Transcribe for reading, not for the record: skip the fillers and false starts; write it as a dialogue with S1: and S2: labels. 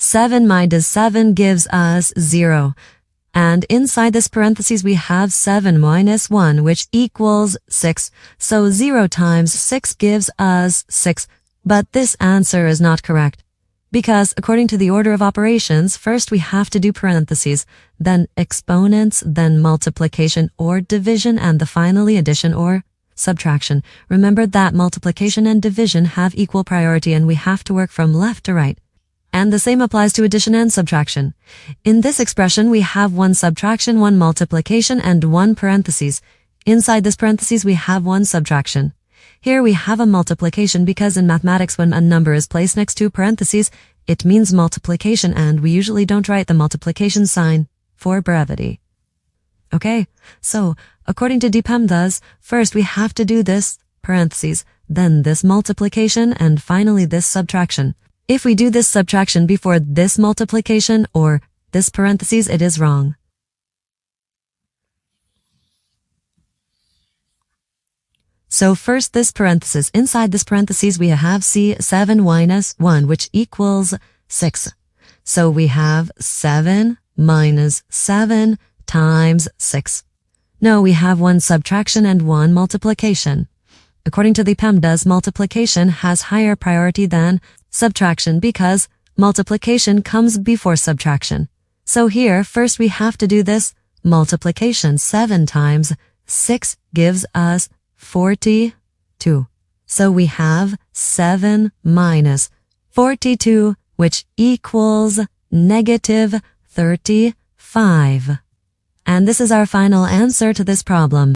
S1: 7 minus 7 gives us 0. And inside this parentheses, we have 7 minus 1, which equals 6. So 0 times 6 gives us 6. But this answer is not correct. Because according to the order of operations, first we have to do parentheses, then exponents, then multiplication or division, and finally addition or subtraction. Remember that multiplication and division have equal priority and we have to work from left to right. And the same applies to addition and subtraction. In this expression, we have one subtraction, one multiplication, and one parentheses. Inside this parentheses, we have one subtraction. Here we have a multiplication because in mathematics, when a number is placed next to parentheses, it means multiplication, and we usually don't write the multiplication sign for brevity. Okay, so according to Pemdas, first we have to do this parentheses, then this multiplication, and finally this subtraction. If we do this subtraction before this multiplication or this parentheses, it is wrong. So first this parenthesis. Inside this parentheses, we have 7 minus 1, which equals 6. So we have 7 minus 7 times 6. No, we have one subtraction and one multiplication. According to the Pemdas, multiplication has higher priority than subtraction because multiplication comes before subtraction. So here, first we have to do this multiplication. 7 times 6 gives us 42. So we have 7 minus 42, which equals negative 35. And this is our final answer to this problem.